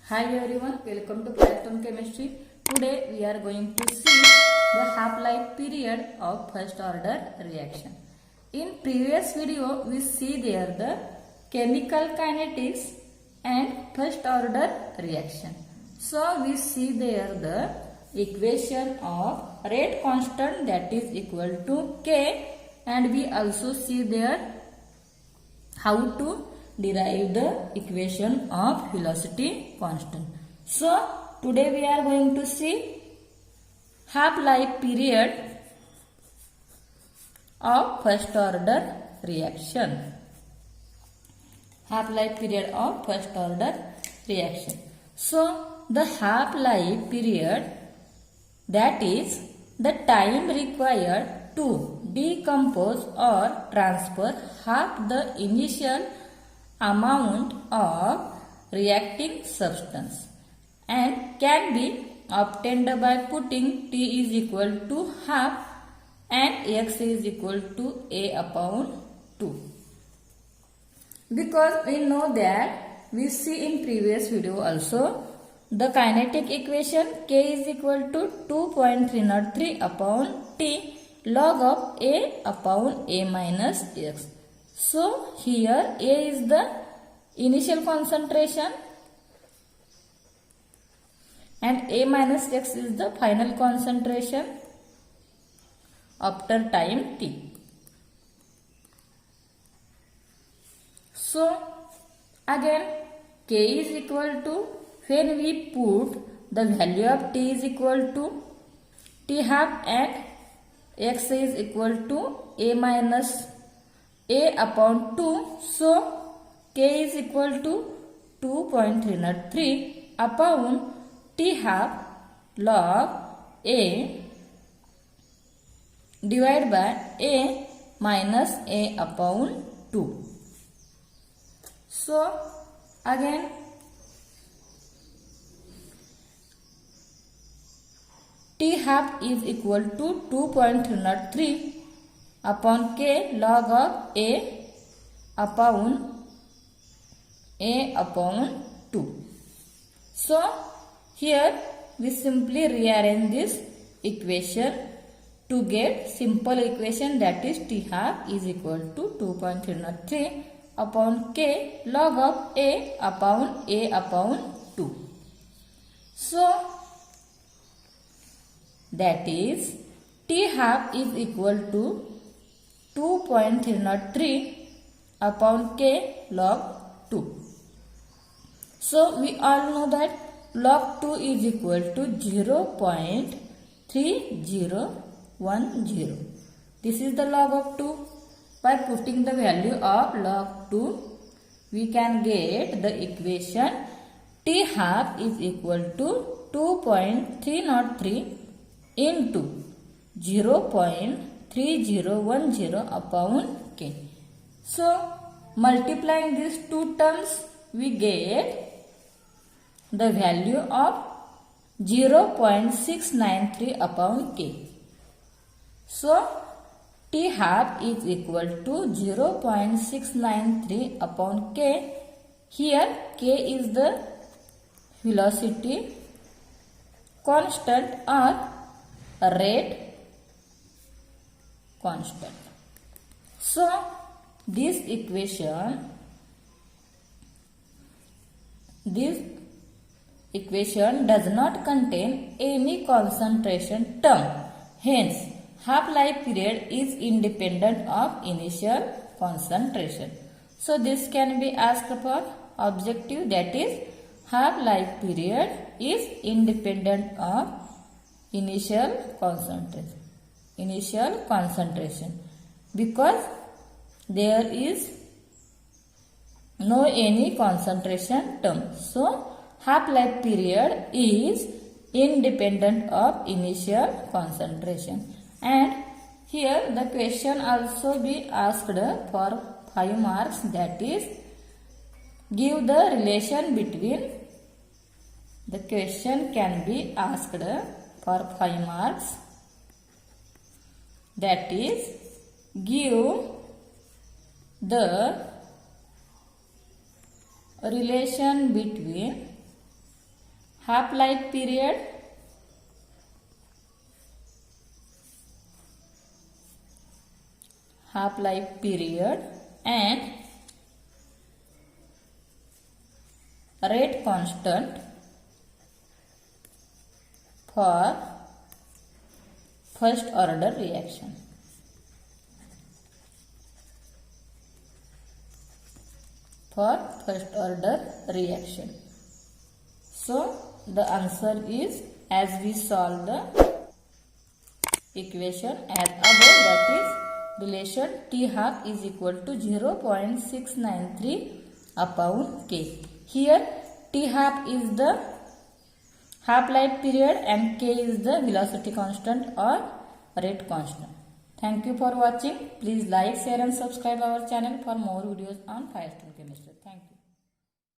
Hi everyone, welcome to Platon Chemistry. Today we are going to see the half-life period of first order reaction. In previous video we see there the chemical kinetics and first order reaction. So we see there the equation of rate constant that is equal to K, and we also see there how to derive the equation of velocity constant. So today we are going to see half-life period of first order reaction. Half-life period of first order reaction. So the half-life period, that is the time required to decompose or transfer half the initial amount of reacting substance, and can be obtained by putting T is equal to half and X is equal to A upon 2. Because we know that we see in previous video also the kinetic equation K is equal to 2.303 upon T log of A upon A minus X. So here A is the initial concentration and A minus X is the final concentration after time T. So again K is equal to, when we put the value of T is equal to T half and X is equal to A minus A upon 2. So K is equal to 2.303 upon T half log A divided by A minus A upon 2. So again T half is equal to 2.303 upon K log of A upon 2. So here we simply rearrange this equation to get simple equation, that is T half is equal to 2.303 upon K log of A upon 2. So that is T half is equal to 2.303 upon K log 2. So we all know that log 2 is equal to 0.3010. This is the log of 2. By putting the value of log 2, we can get the equation T half is equal to 2.303 into 0.3010 upon K. So multiplying these two terms, we get the value of 0.693 upon K. So T half is equal to 0.693 upon K. Here K is the velocity constant or rate constant. So this equation does not contain any concentration term. Hence, half-life period is independent of initial concentration. So this can be asked for objective, that is half-life period is independent of initial concentration because there is no any concentration term. So half-life period is independent of initial concentration. And here the question also be asked for 5 marks, that is give the relation between. The question can be asked for 5 marks, that is give the relation between half life period and rate constant for first order reaction. So the answer is, as we solve the equation as above, that is relation T half is equal to 0.693 upon K. Here T half is the half life period and K is the velocity constant or rate constant. Thank you for watching. Please like, share and subscribe our channel for more videos on Firestone Chemistry. Thank you.